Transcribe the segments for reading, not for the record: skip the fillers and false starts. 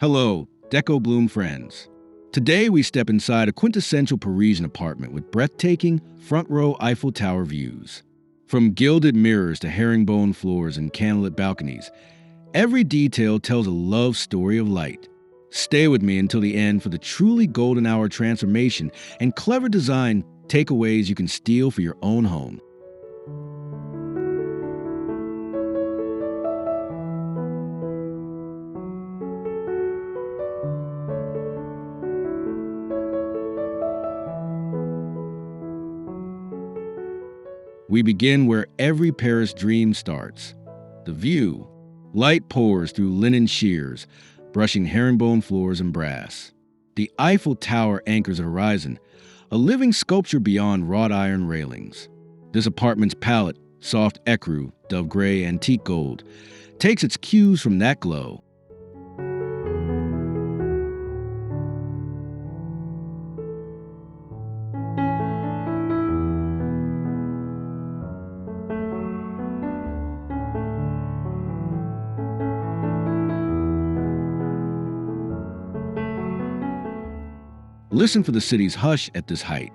Hello, Decobloom friends. Today we step inside a quintessential Parisian apartment with breathtaking front-row Eiffel Tower views. From gilded mirrors to herringbone floors and candlelit balconies, every detail tells a love story of light. Stay with me until the end for the truly golden hour transformation and clever design takeaways you can steal for your own home. We begin where every Paris dream starts. The view. Light pours through linen sheers, brushing herringbone floors and brass. The Eiffel Tower anchors the horizon, a living sculpture beyond wrought iron railings. This apartment's palette, soft ecru, dove gray, antique gold, takes its cues from that glow. Listen for the city's hush at this height.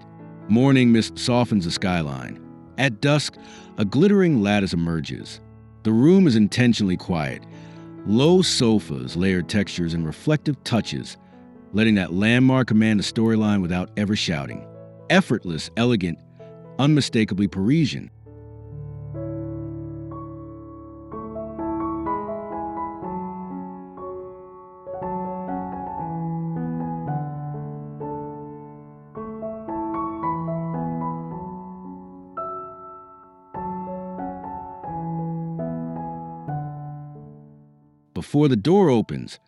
Morning mist softens the skyline. At dusk, a glittering lattice emerges. The room is intentionally quiet. Low sofas, layered textures, and reflective touches, letting that landmark command a storyline without ever shouting. Effortless, elegant, unmistakably Parisian. Before the door opens,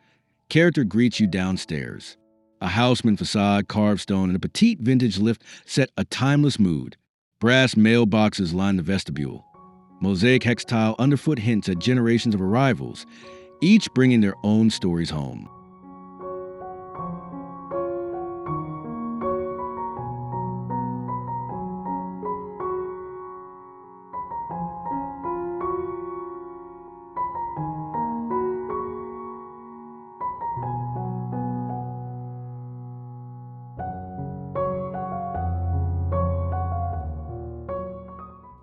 character greets you downstairs. A Haussmann facade, carved stone, and a petite vintage lift set a timeless mood. Brass mailboxes line the vestibule. Mosaic textile underfoot hints at generations of arrivals, each bringing their own stories home.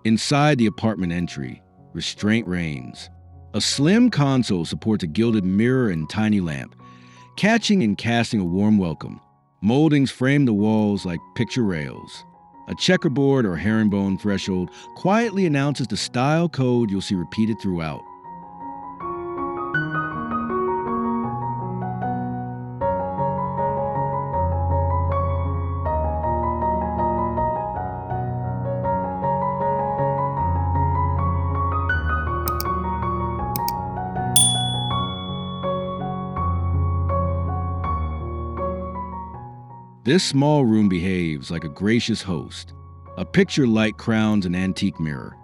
Inside the apartment entry, restraint reigns. A slim console supports a gilded mirror and tiny lamp, catching and casting a warm welcome. Moldings frame the walls like picture rails. A checkerboard or herringbone threshold quietly announces the style code you'll see repeated throughout. This small room behaves like a gracious host. A picture light crowns an antique mirror.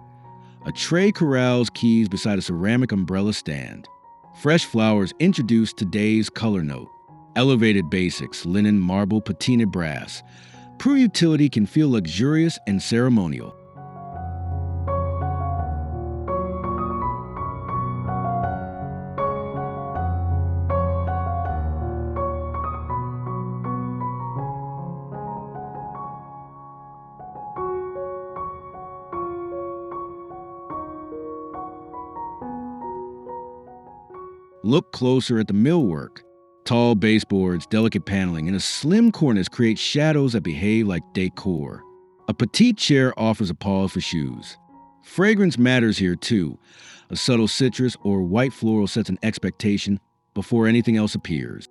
A tray corrals keys beside a ceramic umbrella stand. Fresh flowers introduce today's color note. Elevated basics, linen, marble, patinaed brass. Pure utility can feel luxurious and ceremonial. Look closer at the millwork. Tall baseboards, delicate paneling, and a slim cornice create shadows that behave like decor. A petite chair offers a pause for shoes. Fragrance matters here too. A subtle citrus or white floral sets an expectation before anything else appears.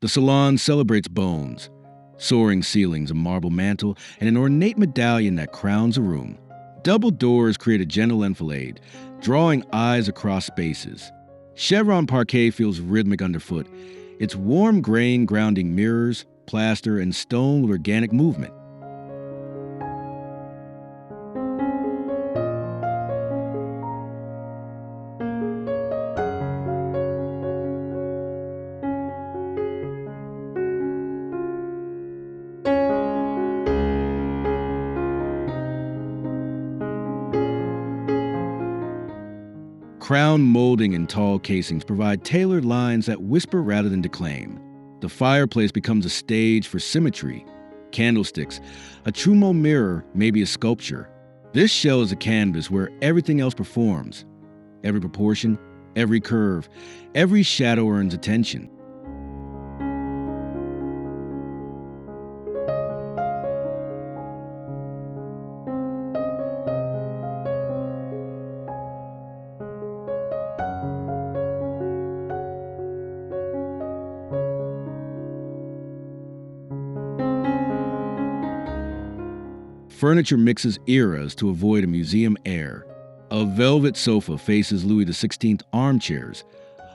The Salon celebrates bones, soaring ceilings, a marble mantel, and an ornate medallion that crowns a room. Double doors create a gentle enfilade, drawing eyes across spaces. Chevron parquet feels rhythmic underfoot, its warm grain grounding mirrors, plaster, and stone with organic movement. Crown molding and tall casings provide tailored lines that whisper rather than declaim. The fireplace becomes a stage for symmetry. Candlesticks, a Trumeau mirror, may be a sculpture. This shell is a canvas where everything else performs. Every proportion, every curve, every shadow earns attention. Furniture mixes eras to avoid a museum air. A velvet sofa faces Louis XVI armchairs.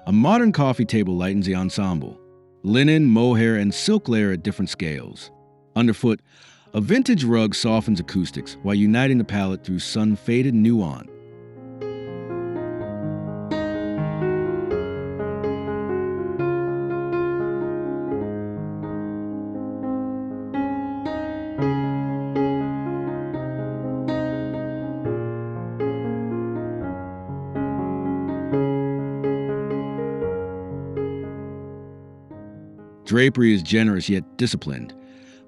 A modern coffee table lightens the ensemble. Linen, mohair, and silk layer at different scales. Underfoot, a vintage rug softens acoustics while uniting the palette through sun-faded nuance. Drapery is generous yet disciplined,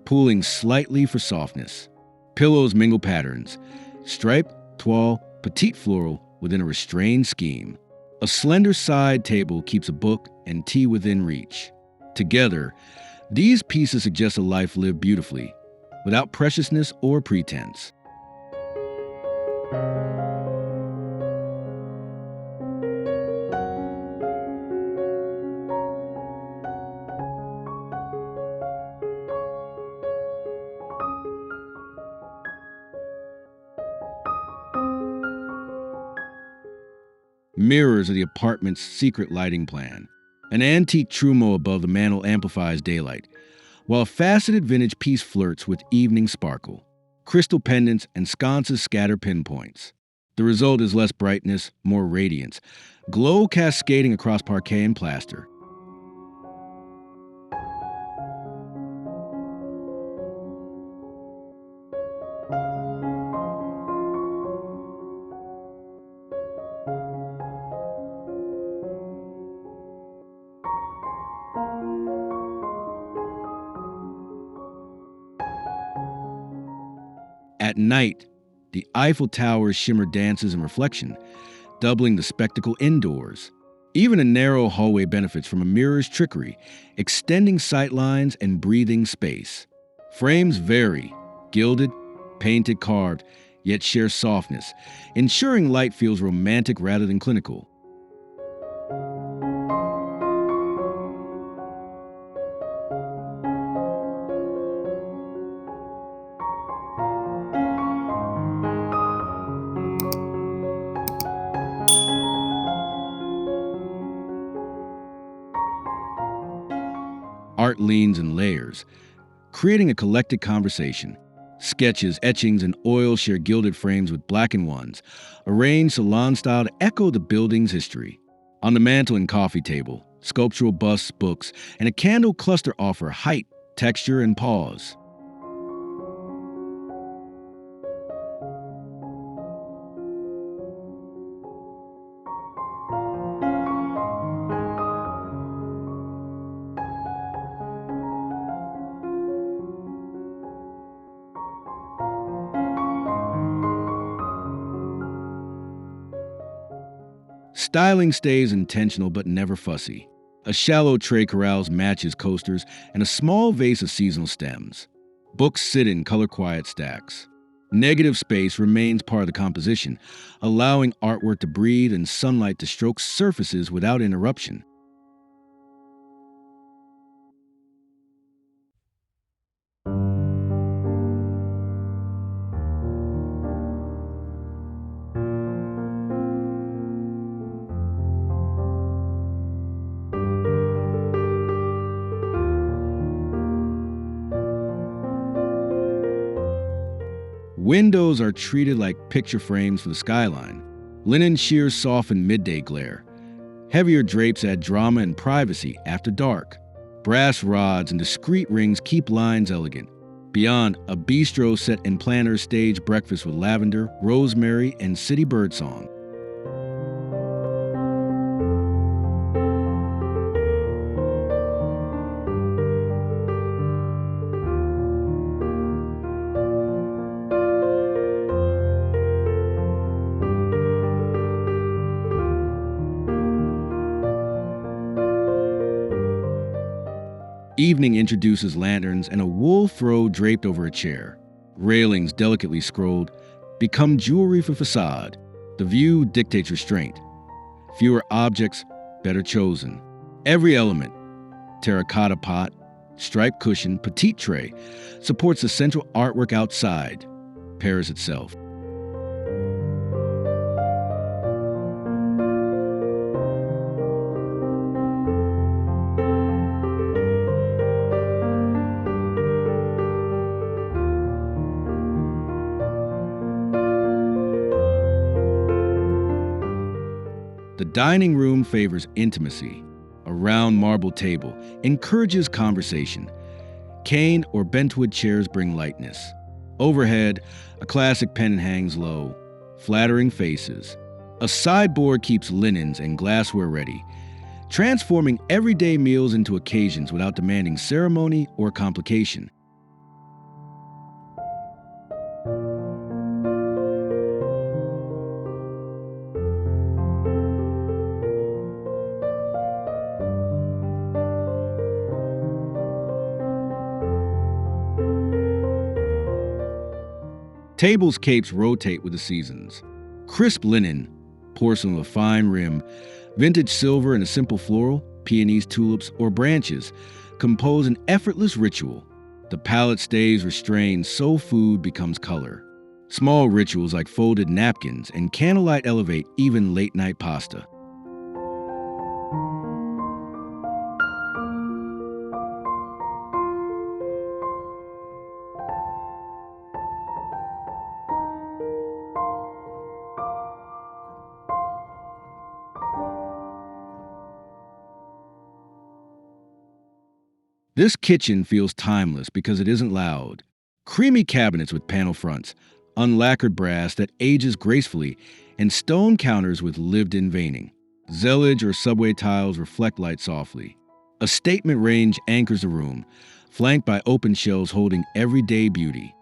pooling slightly for softness. Pillows mingle patterns, striped, toile, petite floral within a restrained scheme. A slender side table keeps a book and tea within reach. Together, these pieces suggest a life lived beautifully, without preciousness or pretense. Mirrors are the apartment's secret lighting plan. An antique Trumeau above the mantel amplifies daylight, while a faceted vintage piece flirts with evening sparkle. Crystal pendants and sconces scatter pinpoints. The result is less brightness, more radiance, glow cascading across parquet and plaster. At night, the Eiffel Tower's shimmer dances in reflection, doubling the spectacle indoors. Even a narrow hallway benefits from a mirror's trickery, extending sight lines and breathing space. Frames vary, gilded, painted, carved, yet share softness, ensuring light feels romantic rather than clinical. Art leans in layers, creating a collected conversation. Sketches, etchings, and oils share gilded frames with blackened ones, arranged salon-style to echo the building's history. On the mantel and coffee table, sculptural busts, books, and a candle cluster offer height, texture, and pause. Styling stays intentional but never fussy. A shallow tray corrals matches coasters and a small vase of seasonal stems. Books sit in color-quiet stacks. Negative space remains part of the composition, allowing artwork to breathe and sunlight to stroke surfaces without interruption. Windows are treated like picture frames for the skyline. Linen sheers soften midday glare. Heavier drapes add drama and privacy after dark. Brass rods and discreet rings keep lines elegant. Beyond, a bistro set and planners stage breakfast with lavender, rosemary, and city birdsong. Evening introduces lanterns and a wool throw draped over a chair. Railings delicately scrolled become jewelry for facade. The view dictates restraint. Fewer objects, better chosen. Every element, terracotta pot, striped cushion, petite tray, supports the central artwork outside, Paris itself. The dining room favors intimacy. A round marble table encourages conversation. Cane or bentwood chairs bring lightness. Overhead, a classic pendant hangs low, flattering faces. A sideboard keeps linens and glassware ready, transforming everyday meals into occasions without demanding ceremony or complication. Tables' capes rotate with the seasons. Crisp linen, porcelain with a fine rim, vintage silver and a simple floral, peonies, tulips, or branches compose an effortless ritual. The palate stays restrained so food becomes color. Small rituals like folded napkins and candlelight elevate even late-night pasta. This kitchen feels timeless because it isn't loud. Creamy cabinets with panel fronts, unlacquered brass that ages gracefully, and stone counters with lived-in veining. Zellage or subway tiles reflect light softly. A statement range anchors the room, flanked by open shelves holding everyday beauty.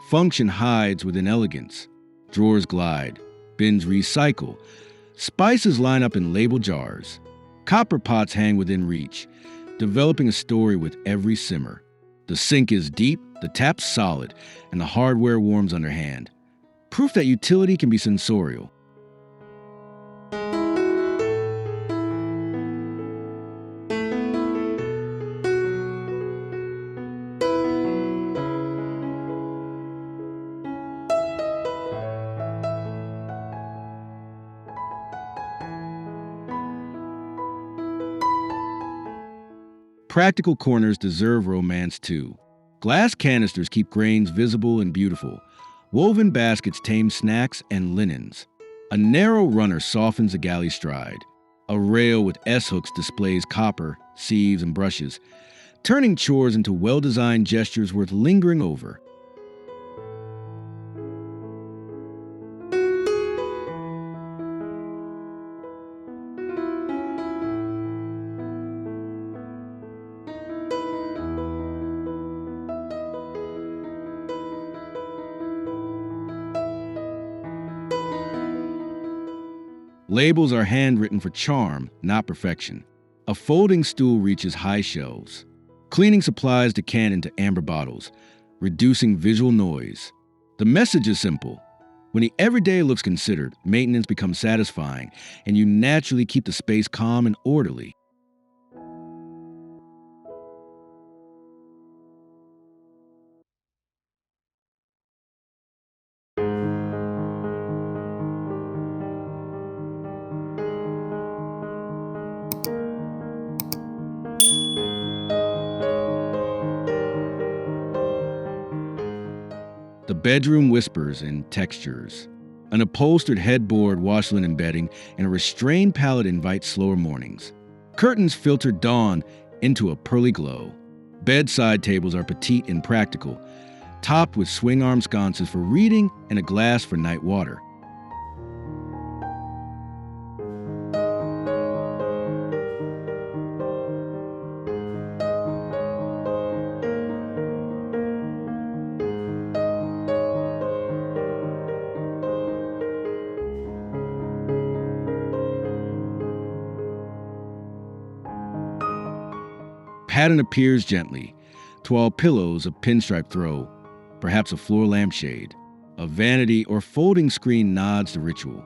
Function hides within elegance. Drawers glide, bins recycle, spices line up in label jars. Copper pots hang within reach, developing a story with every simmer. The sink is deep, the tap's solid, and the hardware warms under hand. Proof that utility can be sensorial. Practical corners deserve romance too. Glass canisters keep grains visible and beautiful. Woven baskets tame snacks and linens. A narrow runner softens a galley stride. A rail with S-hooks displays copper, sieves, and brushes, turning chores into well-designed gestures worth lingering over. Labels are handwritten for charm, not perfection. A folding stool reaches high shelves. Cleaning supplies decant into amber bottles, reducing visual noise. The message is simple. When the everyday looks considered, maintenance becomes satisfying, and you naturally keep the space calm and orderly. The bedroom whispers in textures. An upholstered headboard, wash linen bedding, and a restrained palette invite slower mornings. Curtains filter dawn into a pearly glow. Bedside tables are petite and practical, topped with swing-arm sconces for reading and a glass for night water. pattern appears gently. Toile pillows of pinstripe throw, perhaps a floor lampshade. A vanity or folding screen nods to ritual.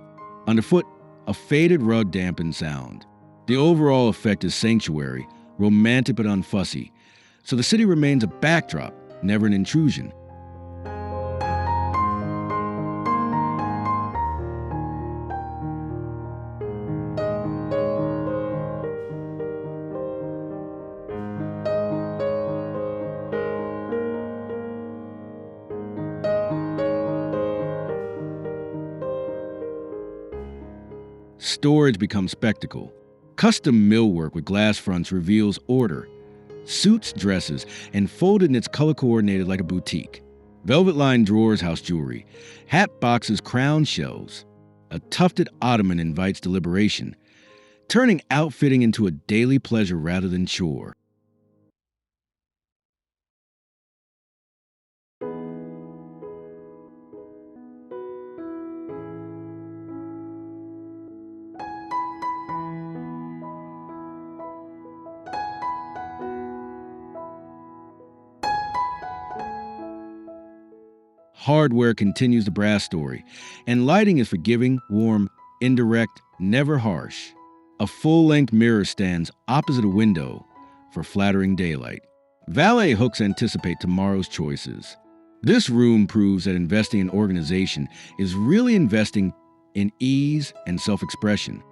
Underfoot, a faded rug dampens sound. The overall effect is sanctuary, romantic but unfussy, so the city remains a backdrop, never an intrusion. Storage becomes spectacle. Custom millwork with glass fronts reveals order. Suits, dresses, and folded knits color-coordinated like a boutique. Velvet-lined drawers house jewelry. Hat boxes crown shelves. A tufted ottoman invites deliberation, turning outfitting into a daily pleasure rather than chore. Hardware continues the brass story, and lighting is forgiving, warm, indirect, never harsh. A full-length mirror stands opposite a window for flattering daylight. Valet hooks anticipate tomorrow's choices. This room proves that investing in organization is really investing in ease and self-expression.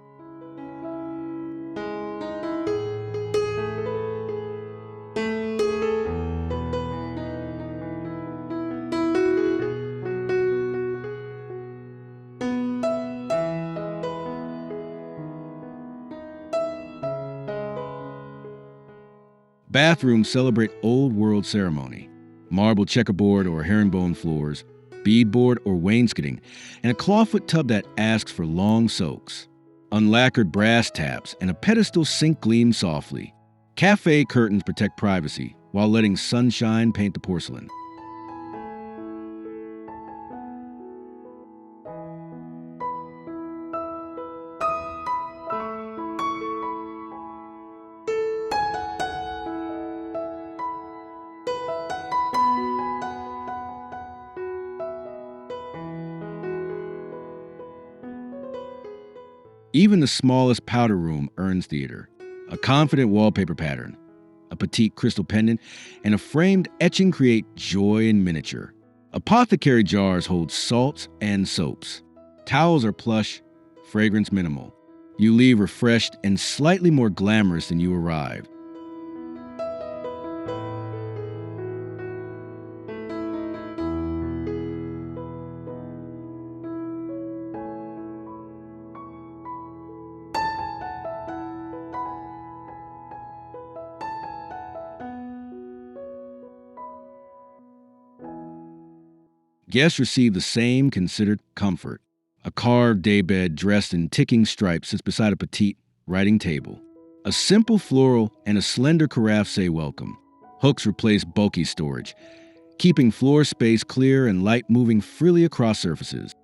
Bathrooms celebrate old-world ceremony. Marble checkerboard or herringbone floors, beadboard or wainscoting, and a clawfoot tub that asks for long soaks. Unlacquered brass taps and a pedestal sink gleam softly. Cafe curtains protect privacy while letting sunshine paint the porcelain. Even the smallest powder room earns theater. A confident wallpaper pattern, a petite crystal pendant, and a framed etching create joy in miniature. Apothecary jars hold salts and soaps. Towels are plush, fragrance minimal. You leave refreshed and slightly more glamorous than you arrived. Guests receive the same considered comfort. A carved daybed dressed in ticking stripes sits beside a petite writing table. A simple floral and a slender carafe say welcome. Hooks replace bulky storage, keeping floor space clear and light moving freely across surfaces.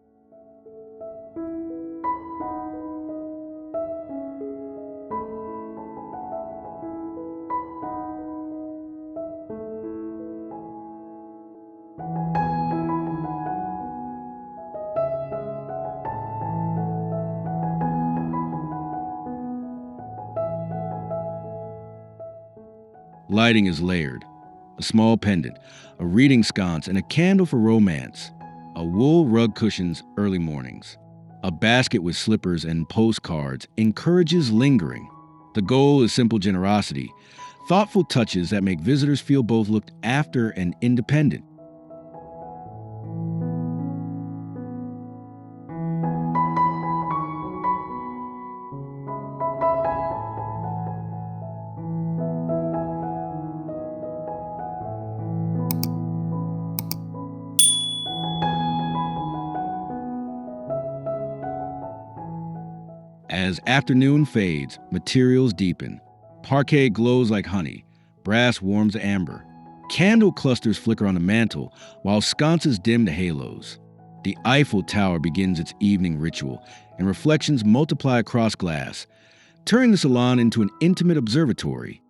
Lighting is layered. A small pendant, a reading sconce, and a candle for romance. A wool rug cushions early mornings. A basket with slippers and postcards encourages lingering. The goal is simple generosity, thoughtful touches that make visitors feel both looked after and independent. As afternoon fades, materials deepen. Parquet glows like honey. Brass warms amber. Candle clusters flicker on the mantel, while sconces dim to halos. The Eiffel Tower begins its evening ritual, and reflections multiply across glass, turning the salon into an intimate observatory.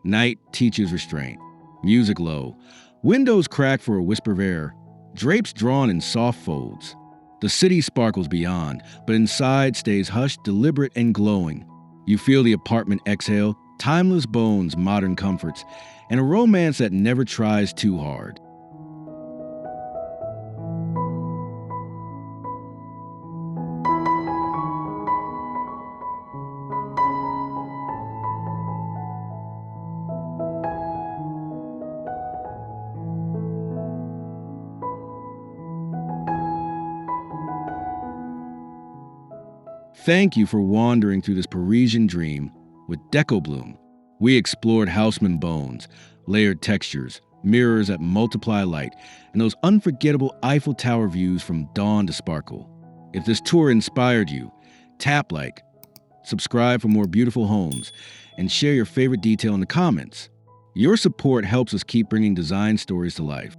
Night teaches restraint. Music low. Windows crack for a whisper of air. Drapes drawn in soft folds. The city sparkles beyond, but inside stays hushed, deliberate, and glowing. You feel the apartment exhale, timeless bones, modern comforts, and a romance that never tries too hard. Thank you for wandering through this Parisian dream with Decobloom. We explored Haussmann bones, layered textures, mirrors that multiply light, and those unforgettable Eiffel Tower views from dawn to sparkle. If this tour inspired you, tap like, subscribe for more beautiful homes, and share your favorite detail in the comments. Your support helps us keep bringing design stories to life.